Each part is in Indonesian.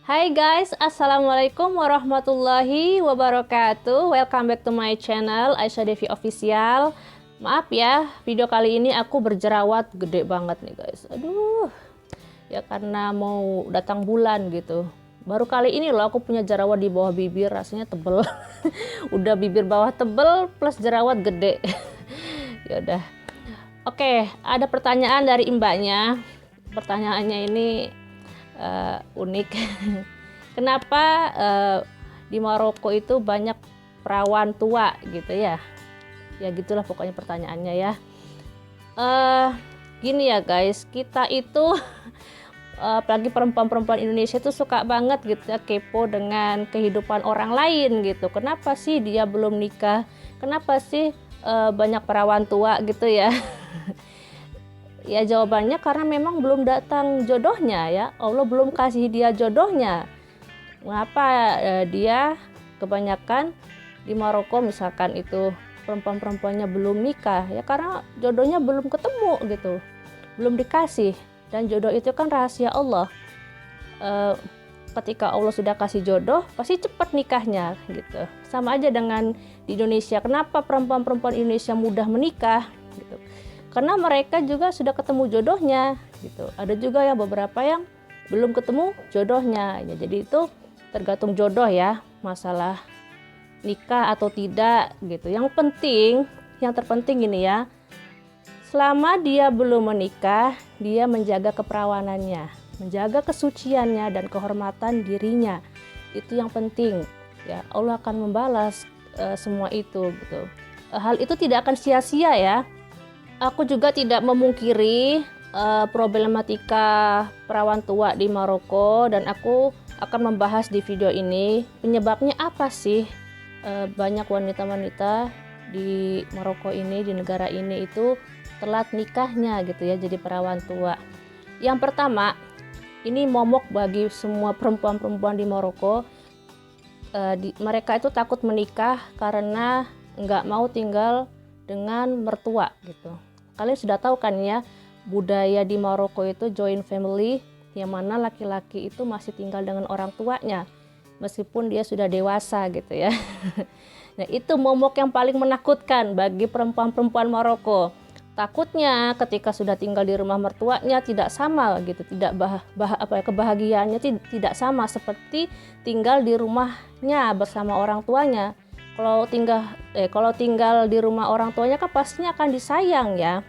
Hai guys, Assalamualaikum warahmatullahi wabarakatuh. Welcome back to my channel, Aisyah Devi Official. Maaf ya, video kali ini aku berjerawat gede banget nih guys. Aduh, ya karena mau datang bulan gitu. Baru kali ini loh aku punya jerawat di bawah bibir, rasanya tebel. Udah bibir bawah tebel plus jerawat gede. Ya udah. Oke, ada pertanyaan dari mbaknya. Pertanyaannya ini unik. Kenapa di Maroko itu banyak perawan tua gitu ya? Ya gitulah pokoknya pertanyaannya ya. Gini ya guys, kita itu apalagi perempuan-perempuan Indonesia itu suka banget gitu ya, kepo dengan kehidupan orang lain gitu. Kenapa sih dia belum nikah? Kenapa sih banyak perawan tua gitu ya? Ya jawabannya karena memang belum datang jodohnya ya. Allah belum kasih dia jodohnya. Mengapa dia kebanyakan di Maroko misalkan itu perempuan-perempuannya belum nikah? Ya karena jodohnya belum ketemu gitu. Belum dikasih. Dan jodoh itu kan rahasia Allah. Ketika Allah sudah kasih jodoh, pasti cepat nikahnya gitu. Sama aja dengan di Indonesia. Kenapa perempuan-perempuan Indonesia mudah menikah gitu? Karena mereka juga sudah ketemu jodohnya gitu. Ada juga ya beberapa yang belum ketemu jodohnya ya, jadi itu tergantung jodoh ya, masalah nikah atau tidak gitu. Yang terpenting ini ya, selama dia belum menikah, dia menjaga keperawanannya, menjaga kesuciannya dan kehormatan dirinya. Itu yang penting ya. Allah akan membalas semua itu gitu. Hal itu tidak akan sia-sia ya. Aku juga tidak memungkiri problematika perawan tua di Maroko, dan aku akan membahas di video ini penyebabnya apa sih banyak wanita-wanita di Maroko ini, di negara ini itu telat nikahnya gitu ya, jadi perawan tua. Yang pertama, ini momok bagi semua perempuan-perempuan di Maroko. Mereka itu takut menikah karena nggak mau tinggal dengan mertua gitu. Kalian sudah tahu kan ya, budaya di Maroko itu joint family, yang mana laki-laki itu masih tinggal dengan orang tuanya meskipun dia sudah dewasa gitu ya. Nah, itu momok yang paling menakutkan bagi perempuan-perempuan Maroko. Takutnya ketika sudah tinggal di rumah mertuanya tidak sama gitu, tidak kebahagiaannya tidak sama seperti tinggal di rumahnya bersama orang tuanya. Kalau tinggal di rumah orang tuanya kan pastinya akan disayang ya.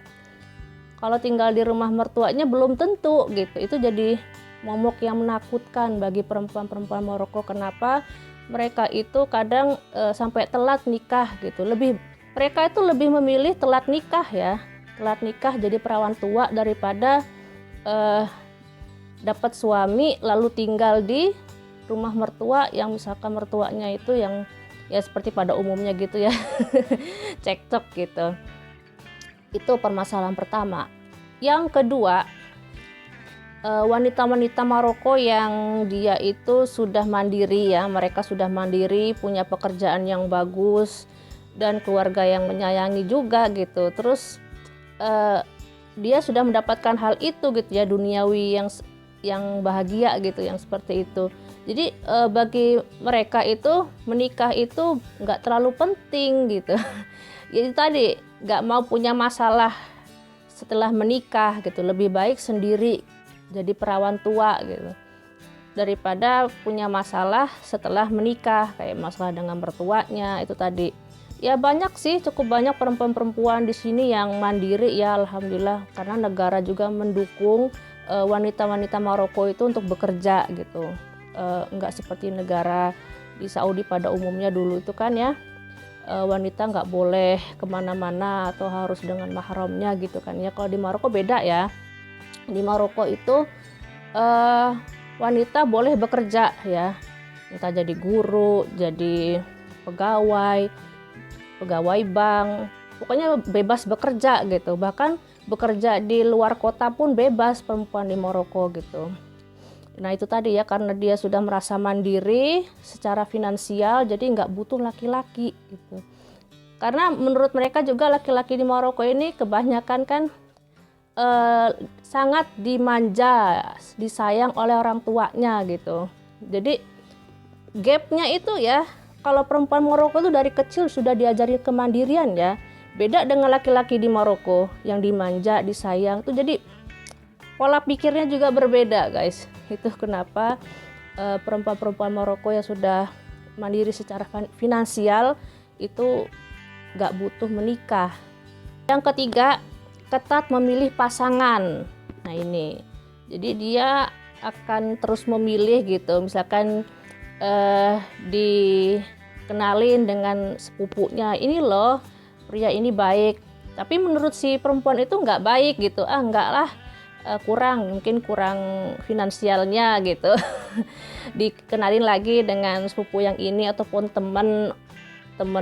Kalau tinggal di rumah mertuanya belum tentu gitu. Itu jadi momok yang menakutkan bagi perempuan-perempuan Maroko. Kenapa mereka itu kadang sampai telat nikah gitu. Mereka itu lebih memilih telat nikah ya. Telat nikah jadi perawan tua daripada dapat suami lalu tinggal di rumah mertua yang misalkan mertuanya itu yang ya seperti pada umumnya gitu ya. Cekcok gitu. Itu permasalahan pertama. Yang kedua, wanita-wanita Maroko yang dia itu sudah mandiri ya, mereka sudah mandiri, punya pekerjaan yang bagus dan keluarga yang menyayangi juga gitu. Terus dia sudah mendapatkan hal itu gitu ya, duniawi yang bahagia gitu, yang seperti itu. Jadi bagi mereka itu menikah itu nggak terlalu penting gitu. Jadi tadi nggak mau punya masalah setelah menikah gitu, lebih baik sendiri jadi perawan tua gitu daripada punya masalah setelah menikah kayak masalah dengan mertuanya itu tadi. Ya banyak sih, cukup banyak perempuan-perempuan di sini yang mandiri ya, alhamdulillah, karena negara juga mendukung wanita-wanita Maroko itu untuk bekerja gitu. Nggak seperti negara di Saudi pada umumnya dulu itu kan ya, wanita nggak boleh kemana-mana atau harus dengan mahramnya gitu kan ya. Kalau di Maroko beda ya. Di Maroko itu wanita boleh bekerja ya, entah jadi guru, jadi pegawai bank, pokoknya bebas bekerja gitu. Bahkan bekerja di luar kota pun bebas perempuan di Maroko gitu. Nah itu tadi ya, karena dia sudah merasa mandiri secara finansial, jadi nggak butuh laki-laki gitu. Karena menurut mereka juga laki-laki di Maroko ini kebanyakan kan sangat dimanja, disayang oleh orang tuanya gitu. Jadi gapnya itu ya, kalau perempuan Maroko itu dari kecil sudah diajari kemandirian ya. Beda dengan laki-laki di Maroko yang dimanja, disayang tuh. Jadi pola pikirnya juga berbeda guys. Itu kenapa perempuan-perempuan Maroko yang sudah mandiri secara finansial itu gak butuh menikah. Yang ketiga, ketat memilih pasangan. Nah ini, jadi dia akan terus memilih gitu. Misalkan dikenalin dengan sepupunya, ini loh pria ini baik, tapi menurut si perempuan itu nggak baik gitu. Enggak lah, mungkin kurang finansialnya gitu. Dikenalin lagi dengan sepupu yang ini, ataupun teman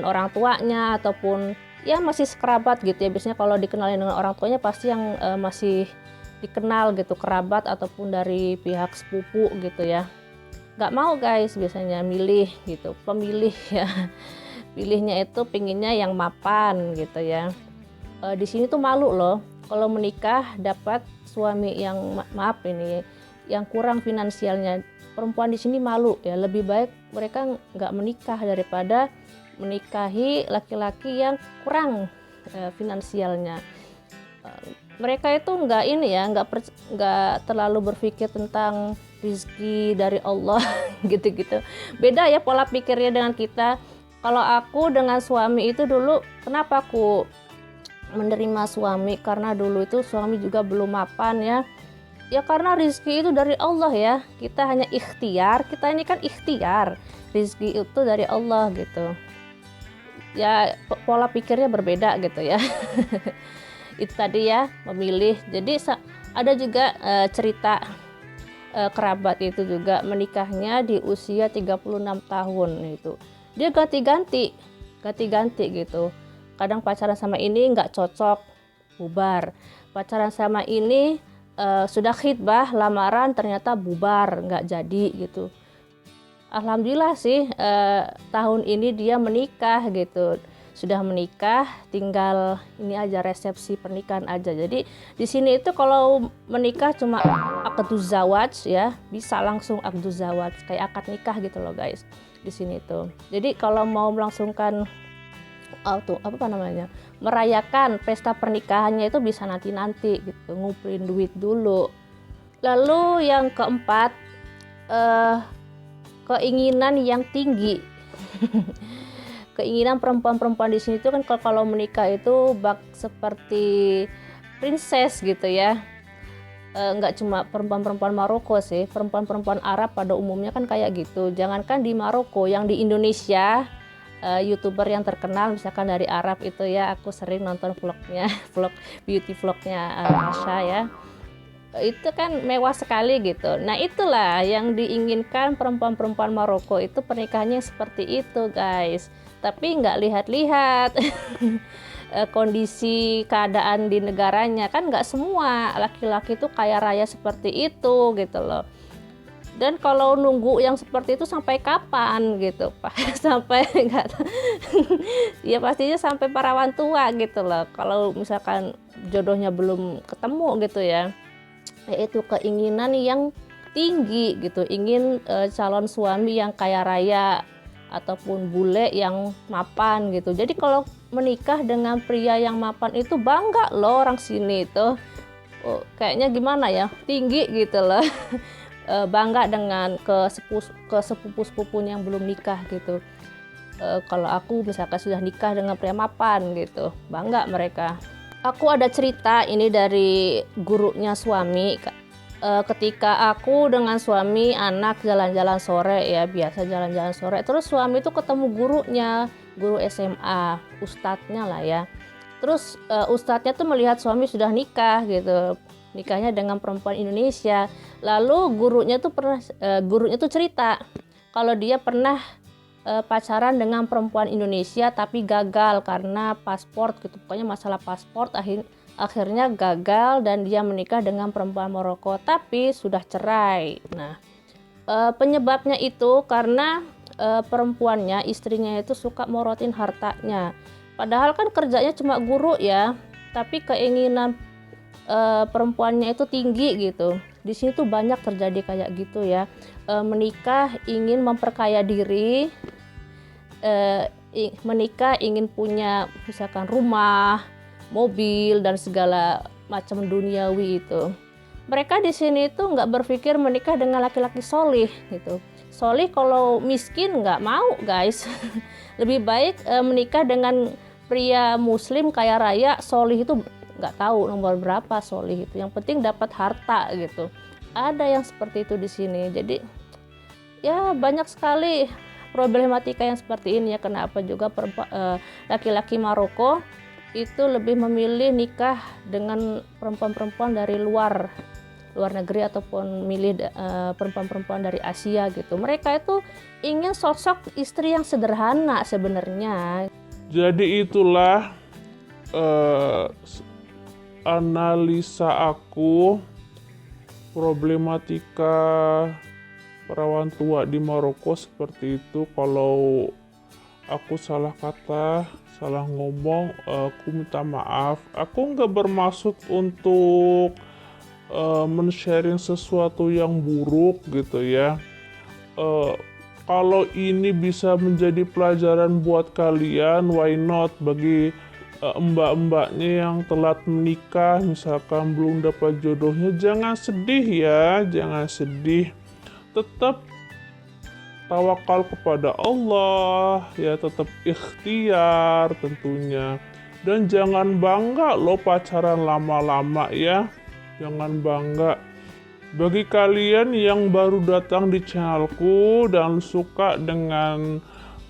orang tuanya, ataupun ya masih sekerabat gitu ya. Biasanya kalau dikenalin dengan orang tuanya pasti yang masih dikenal gitu, kerabat ataupun dari pihak sepupu gitu ya. Nggak mau guys biasanya milih gitu, pemilih ya. Pilihnya itu pinginnya yang mapan gitu ya. Di sini tuh malu loh kalau menikah dapat suami yang maaf ini, yang kurang finansialnya. Perempuan di sini malu ya, lebih baik mereka nggak menikah daripada menikahi laki-laki yang kurang finansialnya. Mereka itu nggak ini ya, nggak terlalu berpikir tentang rezeki dari Allah gitu-gitu. Beda ya pola pikirnya dengan kita. Kalau aku dengan suami itu dulu, kenapa aku menerima suami? Karena dulu itu suami juga belum mapan ya. Ya karena rezeki itu dari Allah ya. Kita hanya ikhtiar, kita ini kan ikhtiar. Rezeki itu dari Allah gitu. Ya pola pikirnya berbeda gitu ya. Itu tadi ya, memilih. Jadi ada juga cerita kerabat itu juga menikahnya di usia 36 tahun itu. Dia ganti-ganti gitu. Kadang pacaran sama ini nggak cocok, bubar. Pacaran sama ini sudah khitbah, lamaran, ternyata bubar, nggak jadi gitu. Alhamdulillah sih tahun ini dia menikah gitu. Sudah menikah, tinggal ini aja, resepsi pernikahan aja. Jadi di sini itu kalau menikah cuma akduz zawaj ya, bisa langsung akduz zawaj, kayak akad nikah gitu loh guys. Di sini tuh. Jadi kalau mau melangsungkan merayakan pesta pernikahannya itu bisa nanti gitu, ngumpulin duit dulu. Lalu yang keempat, keinginan yang tinggi. Keinginan perempuan-perempuan di sini itu kan kalau menikah itu seperti princess gitu ya. Nggak cuma perempuan-perempuan Maroko sih, perempuan-perempuan Arab pada umumnya kan kayak gitu. Jangankan di Maroko, yang di Indonesia, YouTuber yang terkenal misalkan dari Arab itu ya, aku sering nonton vlognya, beauty vlognya Masha ya. Itu kan mewah sekali gitu. Nah itulah yang diinginkan perempuan-perempuan Maroko itu, pernikahannya seperti itu guys. Tapi nggak lihat-lihat kondisi keadaan di negaranya, kan nggak semua laki-laki itu kaya raya seperti itu gitu loh. Dan kalau nunggu yang seperti itu sampai kapan gitu Pak? Sampai nggak ya pastinya sampai perawan tua gitu loh, kalau misalkan jodohnya belum ketemu gitu ya. Yaitu keinginan yang tinggi gitu, ingin calon suami yang kaya raya ataupun bule yang mapan gitu. Jadi kalau menikah dengan pria yang mapan itu bangga loh orang sini itu. Kayaknya gimana ya, tinggi gitu loh. Bangga dengan ke sepupu-sepupunya yang belum nikah gitu. Kalau aku misalkan sudah nikah dengan pria mapan gitu, bangga mereka. Aku ada cerita ini dari gurunya suami. Ketika aku dengan suami anak jalan-jalan sore ya, biasa jalan-jalan sore, terus suami itu ketemu gurunya, guru SMA, ustadznya lah ya. Terus ustadznya tuh melihat suami sudah nikah gitu, nikahnya dengan perempuan Indonesia. Lalu gurunya tuh cerita kalau dia pernah pacaran dengan perempuan Indonesia tapi gagal karena paspor gitu, pokoknya masalah paspor, akhirnya gagal dan dia menikah dengan perempuan Maroko tapi sudah cerai. Nah penyebabnya itu karena perempuannya, istrinya itu suka morotin hartanya, padahal kan kerjanya cuma guru ya, tapi keinginan perempuannya itu tinggi gitu. Di sini tuh banyak terjadi kayak gitu ya. Menikah ingin memperkaya diri, menikah ingin punya misalkan rumah, mobil dan segala macam duniawi itu. Mereka di sini tuh nggak berpikir menikah dengan laki-laki solih gitu. Solih kalau miskin nggak mau guys. Lebih baik menikah dengan pria muslim kaya raya. Solih itu nggak tahu nomor berapa solih itu. Yang penting dapat harta gitu. Ada yang seperti itu di sini. Jadi ya banyak sekali problematika yang seperti ini ya. Kenapa juga laki-laki Maroko itu lebih memilih nikah dengan perempuan-perempuan dari luar negeri ataupun milih perempuan-perempuan dari Asia gitu. Mereka itu ingin sosok istri yang sederhana sebenarnya. Jadi itulah analisa aku problematika perawan tua di Maroko seperti itu. Kalau aku salah kata, salah ngomong, aku minta maaf. Aku nggak bermaksud untuk men-sharing sesuatu yang buruk gitu ya. Kalau ini bisa menjadi pelajaran buat kalian, why not? Bagi mbak-mbaknya yang telat menikah, misalkan belum dapat jodohnya, jangan sedih ya, jangan sedih. Tetap tawakal kepada Allah, ya tetap ikhtiar tentunya. Dan jangan bangga lo pacaran lama-lama ya, jangan bangga. Bagi kalian yang baru datang di channelku dan suka dengan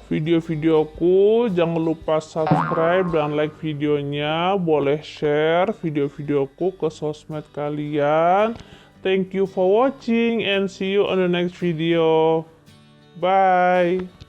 video-videoku, jangan lupa subscribe dan like videonya. Boleh share video-videoku ke sosmed kalian. Thank you for watching and see you on the next video. Bye.